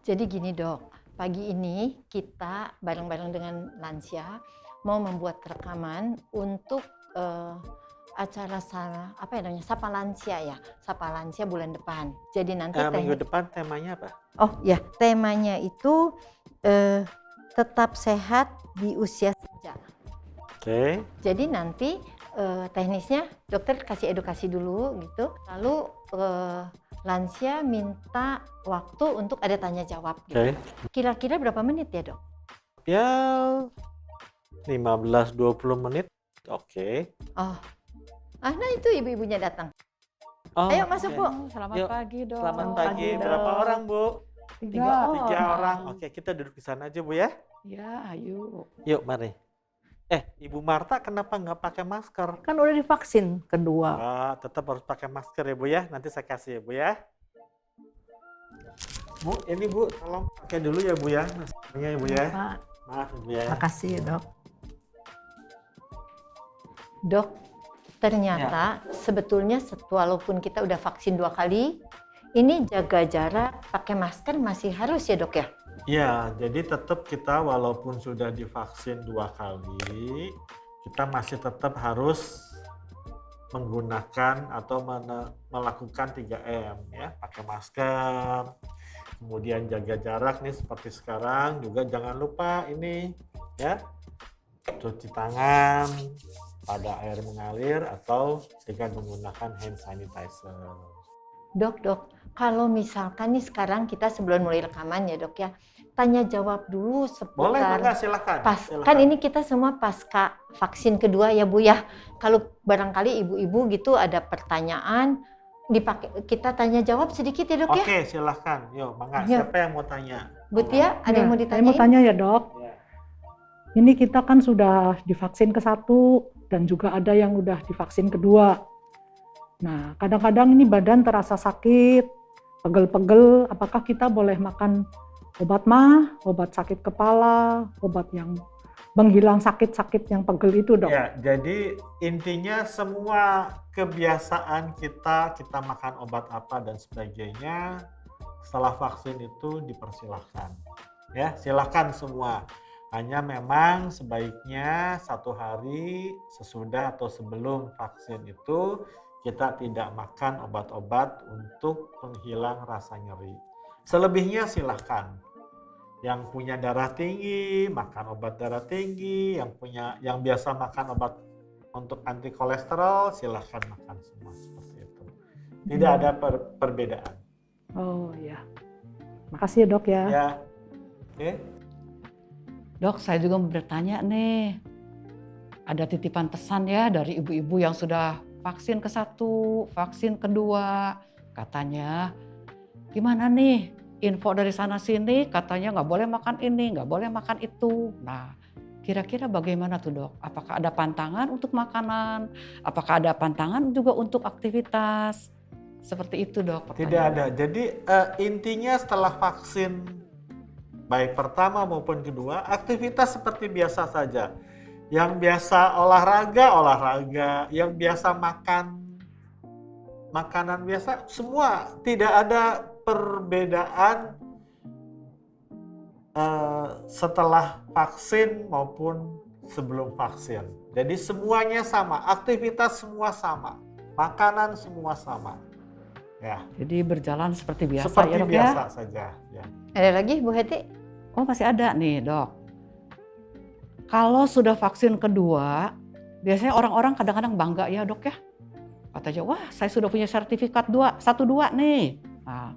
Jadi gini dok, pagi ini kita bareng-bareng dengan lansia mau membuat rekaman untuk acara apa ya namanya, Sapa Lansia ya, Sapa Lansia bulan depan. Jadi nanti Minggu depan temanya apa? Oh ya, temanya itu tetap sehat di usia senja. Oke. Jadi nanti teknisnya dokter kasih edukasi dulu gitu, lalu lansia minta waktu untuk ada tanya jawab gitu. Oke. Kira-kira berapa menit ya dok? Ya 15-20 menit. Oke. Oh, nah itu ibu-ibunya datang. Oh, Ayo masuk oke. Bu. Selamat Yuk, pagi dok. Selamat pagi. Dok. Berapa orang Bu? 3 3 orang. Oke, kita duduk di sana aja Bu ya. Ya, ayo. Yuk, mari. Ibu Marta kenapa nggak pakai masker? Kan udah divaksin kedua. Tetap harus pakai masker ya Bu ya. Nanti saya kasih ya Bu ya. Bu, ini Bu, tolong pakai dulu ya Bu ya. Maskernya ya Bu ya. Pak, Maaf Bu ya. makasih dok. Dok, ternyata sebetulnya walaupun kita udah vaksin 2 kali, ini jaga jarak, pakai masker masih harus ya dok ya? Ya, jadi tetap kita walaupun sudah divaksin 2 kali, kita masih tetap harus menggunakan atau melakukan 3M ya, pakai masker, kemudian jaga jarak nih seperti sekarang, juga jangan lupa ini ya, cuci tangan pada air mengalir atau dengan menggunakan hand sanitizer. Dok, kalau misalkan nih sekarang kita sebelum mulai rekaman ya dok ya, tanya jawab dulu Boleh, seputar enggak? Silakan. kan ini kita semua pasca vaksin kedua ya Bu ya. Kalau barangkali ibu-ibu gitu ada pertanyaan, kita tanya jawab sedikit ya dok ya. Oke, silakan. Yuk, mangga. Ya. Siapa yang mau tanya? Bu Tia, ada yang mau Saya mau ditanyain? tanya ya dok, Ya. ini kita kan sudah divaksin ke-1 dan juga ada yang udah divaksin kedua. Nah, kadang-kadang ini badan terasa sakit, pegel-pegel, apakah kita boleh makan obat mah, obat sakit kepala, obat yang menghilang sakit-sakit yang pegel itu dok? Ya, jadi intinya semua kebiasaan kita makan obat apa dan sebagainya, setelah vaksin itu dipersilahkan. Ya, silakan semua. Hanya memang sebaiknya 1 hari sesudah atau sebelum vaksin itu kita tidak makan obat-obat untuk penghilang rasa nyeri. Selebihnya silahkan. Yang punya darah tinggi makan obat darah tinggi, yang biasa makan obat untuk anti kolesterol silahkan makan semua seperti itu. Tidak ada perbedaan. Oh ya, makasih ya dok ya. Ya, oke. Dok, saya juga mau bertanya nih. Ada titipan pesan ya dari ibu-ibu yang sudah vaksin ke-1, vaksin kedua. Katanya, gimana nih? Info dari sana sini katanya nggak boleh makan ini, nggak boleh makan itu. Nah, kira-kira bagaimana tuh dok? Apakah ada pantangan untuk makanan? Apakah ada pantangan juga untuk aktivitas? Seperti itu dok. Tidak ada. Jadi intinya setelah vaksin baik pertama maupun kedua, aktivitas seperti biasa saja. Yang biasa olahraga, yang biasa makan makanan biasa, semua tidak ada perbedaan setelah vaksin maupun sebelum vaksin. Jadi semuanya sama, aktivitas semua sama, makanan semua sama. Ya. Jadi berjalan seperti biasa Seperti ya dok biasa ya? saja. Ya. Ada lagi Bu Heti? Oh masih ada nih dok. Kalau sudah vaksin kedua, biasanya orang-orang kadang-kadang bangga ya dok ya. Katanya, wah saya sudah punya sertifikat 1-2 nih. Nah,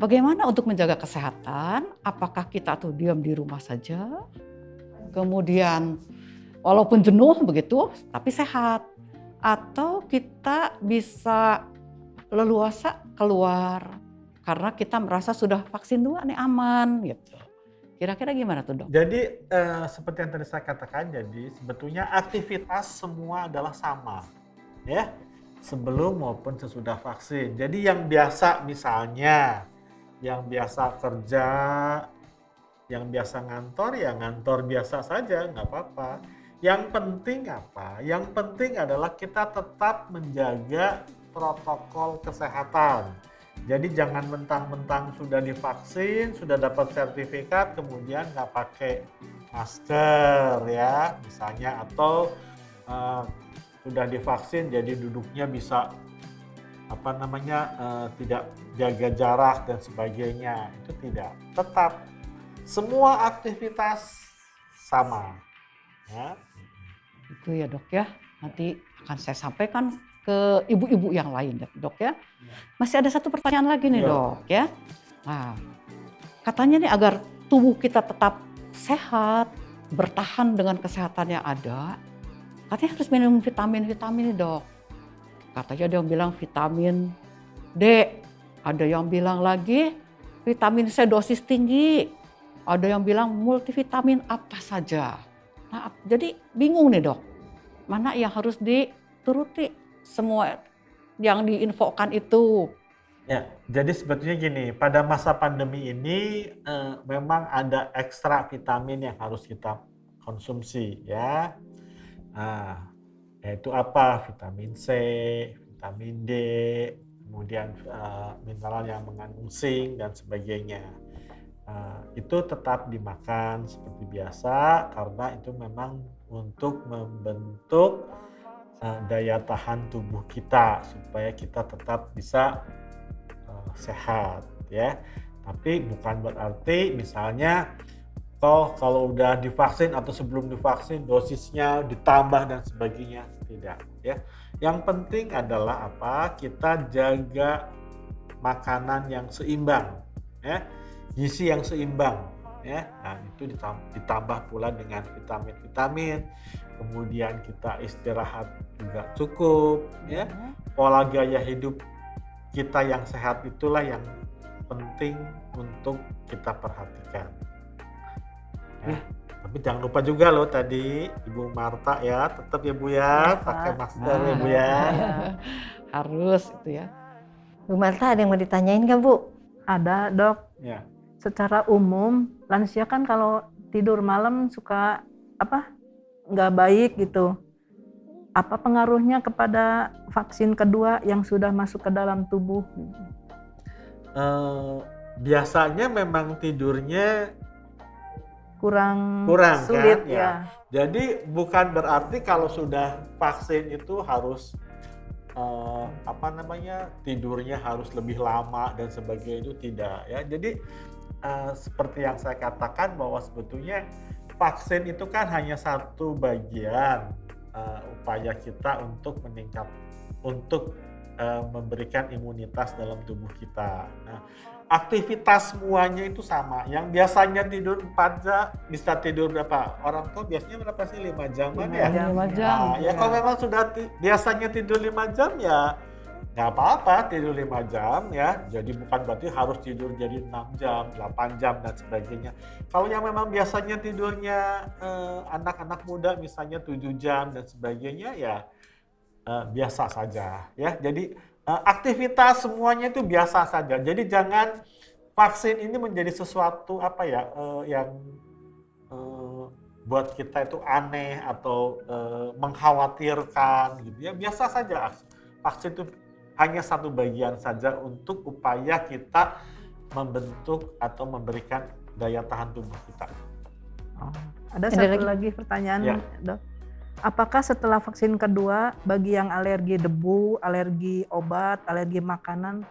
bagaimana untuk menjaga kesehatan? Apakah kita tuh diam di rumah saja? Kemudian walaupun jenuh begitu, tapi sehat. Atau kita bisa leluasa keluar karena kita merasa sudah vaksin 2 nih aman gitu. Kira-kira gimana tuh dok? Jadi seperti yang tadi saya katakan, jadi sebetulnya aktivitas semua adalah sama, ya, sebelum maupun sesudah vaksin. Jadi yang biasa misalnya, yang biasa kerja, yang biasa ngantor ya ngantor biasa saja, nggak apa-apa. Yang penting apa? Yang penting adalah kita tetap menjaga protokol kesehatan. Jadi jangan mentang-mentang sudah divaksin, sudah dapat sertifikat, kemudian nggak pakai masker ya, misalnya, atau sudah divaksin jadi duduknya bisa tidak jaga jarak dan sebagainya. Itu tidak. Tetap semua aktivitas sama. Ya. Itu ya dok ya, nanti akan saya sampaikan ke ibu-ibu yang lain dok ya. Masih ada satu pertanyaan lagi nih Ya. dok ya. Nah, katanya nih agar tubuh kita tetap sehat, bertahan dengan kesehatan yang ada, katanya harus minum vitamin-vitamin nih dok. Katanya ada yang bilang vitamin D, ada yang bilang lagi vitamin C dosis tinggi, ada yang bilang multivitamin apa saja. Nah, jadi bingung nih dok, mana yang harus dituruti semua yang diinfokan itu. Ya, jadi sebetulnya gini, pada masa pandemi ini memang ada ekstra vitamin yang harus kita konsumsi ya. Nah, yaitu apa? Vitamin C, vitamin D, kemudian mineral yang mengandung zinc dan sebagainya. Itu tetap dimakan seperti biasa karena itu memang untuk membentuk daya tahan tubuh kita supaya kita tetap bisa sehat ya. Tapi bukan berarti misalnya kalau udah divaksin atau sebelum divaksin dosisnya ditambah dan sebagainya, tidak ya. Yang penting adalah apa? Kita jaga makanan yang seimbang ya. Gizi yang seimbang ya. Nah, itu ditambah pula dengan vitamin-vitamin. Kemudian kita istirahat juga cukup ya. Pola gaya hidup kita yang sehat itulah yang penting untuk kita perhatikan. Ya, tapi jangan lupa juga loh tadi Ibu Marta ya, tetap ya Bu ya, pakai masker ya Bu ya. Harus itu ya. Bu Marta ada yang mau ditanyain nggak Bu? Ada dok. Ya. Secara umum lansia kan kalau tidur malam suka nggak baik gitu. Apa pengaruhnya kepada vaksin kedua yang sudah masuk ke dalam tubuh? Biasanya memang tidurnya Kurang kan sulit ya. ya. Jadi bukan berarti kalau sudah vaksin itu harus tidurnya harus lebih lama dan sebagainya, itu tidak ya. Jadi seperti yang saya katakan bahwa sebetulnya vaksin itu kan hanya satu bagian upaya kita untuk memberikan imunitas dalam tubuh kita. Nah, aktivitas semuanya itu sama. Yang biasanya tidur 4 jam, bisa tidur berapa? Orang tua biasanya berapa sih? 5 jaman ya? 5 jam. Nah, ya kalau memang sudah biasanya tidur 5 jam ya nggak apa-apa tidur 5 jam ya. Jadi bukan berarti harus tidur jadi 6 jam, 8 jam dan sebagainya. Kalau yang memang biasanya tidurnya anak-anak muda misalnya 7 jam dan sebagainya ya biasa saja ya. Jadi aktivitas semuanya itu biasa saja. Jadi jangan vaksin ini menjadi sesuatu yang buat kita itu aneh atau mengkhawatirkan gitu ya. Biasa saja. Vaksin itu hanya satu bagian saja untuk upaya kita membentuk atau memberikan daya tahan tubuh kita. Ada satu lagi pertanyaan Ya. dok. Apakah setelah vaksin kedua bagi yang alergi debu, alergi obat, alergi makanan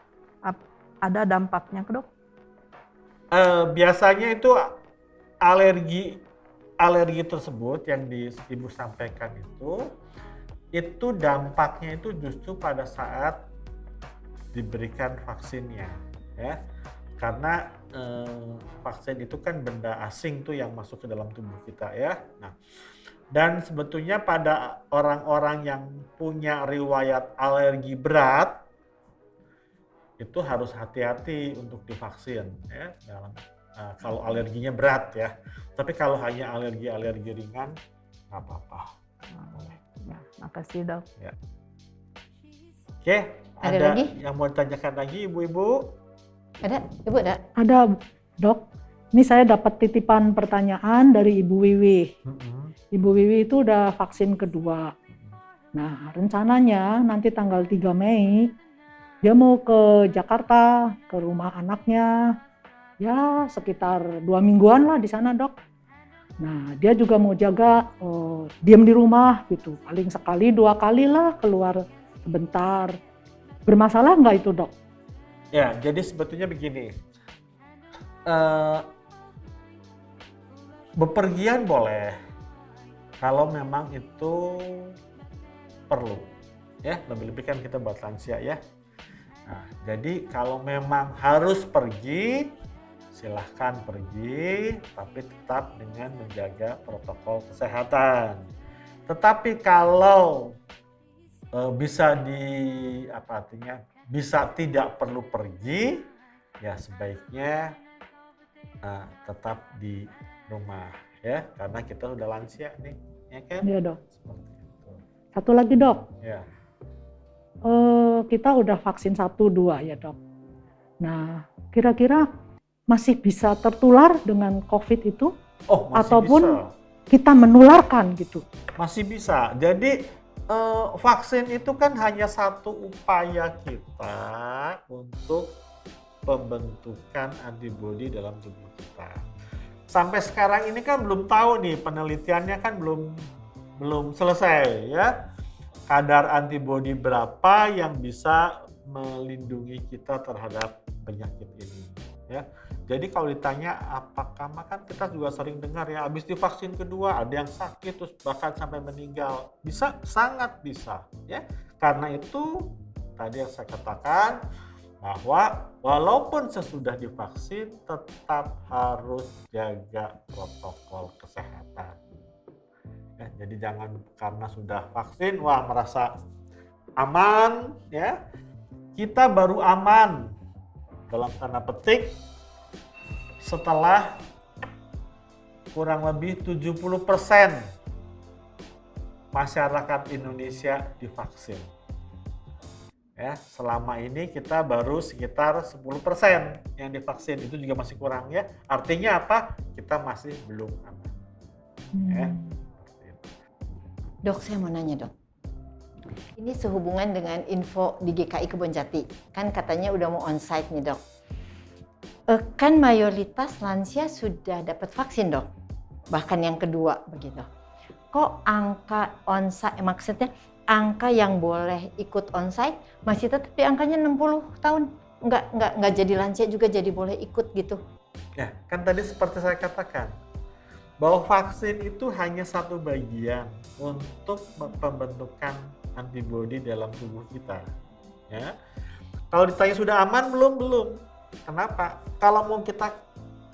ada dampaknya dok? Biasanya itu alergi tersebut yang Ibu sampaikan itu dampaknya itu justru pada saat diberikan vaksinnya ya. Karena vaksin itu kan benda asing tuh yang masuk ke dalam tubuh kita ya. Nah, dan sebetulnya pada orang-orang yang punya riwayat alergi berat itu harus hati-hati untuk divaksin ya. Kalau alerginya berat ya. Tapi kalau hanya alergi ringan nggak apa-apa. Ya, makasih dok. Ya. Oke, Ada lagi? yang mau ditanyakan lagi ibu-ibu? Ada? Ibu ada? Ada dok. Ini saya dapat titipan pertanyaan dari Ibu Wiwi. Ibu Wiwi itu udah vaksin kedua. Nah, rencananya nanti tanggal 3 Mei dia mau ke Jakarta, ke rumah anaknya. Ya, sekitar 2 mingguan lah di sana, Dok. Nah, dia juga mau jaga diam di rumah gitu. Paling sekali 2 kali lah keluar sebentar. Bermasalah nggak itu, Dok? Ya, jadi sebetulnya begini. Eh, Bepergian boleh kalau memang itu perlu, ya, lebih-lebih kan kita buat lansia ya. Nah, jadi kalau memang harus pergi, silahkan pergi, tapi tetap dengan menjaga protokol kesehatan. Tetapi kalau bisa bisa tidak perlu pergi, ya sebaiknya tetap di rumah ya, karena kita udah lansia nih, ya kan? Iya, Dok. Seperti itu. Satu lagi, Dok. Ya. Kita udah vaksin 1-2 ya, Dok. Nah, kira-kira masih bisa tertular dengan COVID itu? Oh, masih Ataupun bisa. kita menularkan gitu? Masih bisa. Jadi vaksin itu kan hanya satu upaya kita untuk pembentukan antibodi dalam tubuh kita. Sampai sekarang ini kan belum tahu nih, penelitiannya kan belum selesai ya. Kadar antibodi berapa yang bisa melindungi kita terhadap penyakit ini ya. Jadi kalau ditanya apakah, kan kita juga sering dengar ya, habis divaksin kedua ada yang sakit terus bahkan sampai meninggal. Bisa, sangat bisa ya. Karena itu tadi yang saya katakan bahwa walaupun sesudah divaksin tetap harus jaga protokol kesehatan. Ya, jadi jangan karena sudah vaksin wah merasa aman ya. Kita baru aman dalam tanda petik setelah kurang lebih 70% masyarakat Indonesia divaksin. Ya, selama ini kita baru sekitar 10% yang divaksin, itu juga masih kurang ya. Artinya apa? Kita masih belum aman. Ya. Dok, saya mau nanya, Dok. Ini sehubungan dengan info di GKI Kebonjati. Kan katanya udah mau onsite nih, Dok. Kan mayoritas lansia sudah dapat vaksin, Dok. Bahkan yang kedua begitu. Kok angka onsite, maksudnya angka yang boleh ikut onsite masih tetap di angkanya 60 tahun? Nggak jadi lansia juga jadi boleh ikut gitu? Ya, kan tadi seperti saya katakan, bahwa vaksin itu hanya satu bagian untuk pembentukan antibodi dalam tubuh kita. Ya. Kalau ditanya sudah aman belum? Kenapa? Kalau mau kita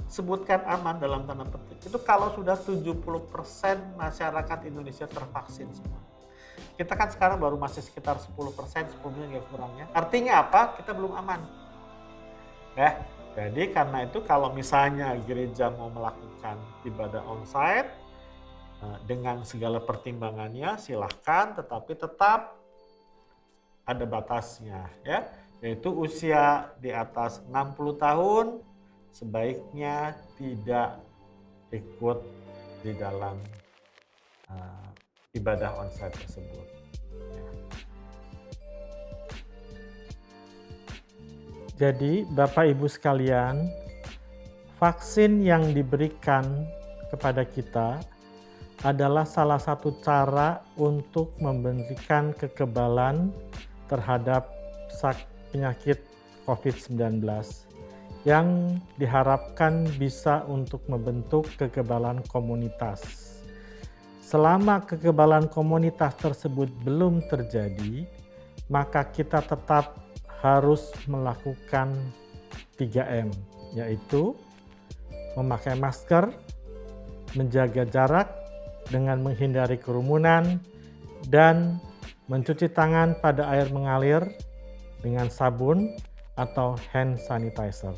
sebutkan aman dalam tanda petik, itu kalau sudah 70% masyarakat Indonesia tervaksin semua. Kita kan sekarang baru masih sekitar 10%, 10% ya kurangnya. Artinya apa? Kita belum aman. Ya. Jadi karena itu kalau misalnya gereja mau melakukan ibadah onsite dengan segala pertimbangannya silahkan, tetapi tetap ada batasnya ya, yaitu usia di atas 60 tahun sebaiknya tidak ikut di dalam ibadah onsite tersebut. Jadi Bapak Ibu sekalian, vaksin yang diberikan kepada kita adalah salah satu cara untuk memberikan kekebalan terhadap penyakit COVID-19 yang diharapkan bisa untuk membentuk kekebalan komunitas. Selama kekebalan komunitas tersebut belum terjadi, maka kita tetap harus melakukan 3M, yaitu memakai masker, menjaga jarak dengan menghindari kerumunan, dan mencuci tangan pada air mengalir dengan sabun atau hand sanitizer.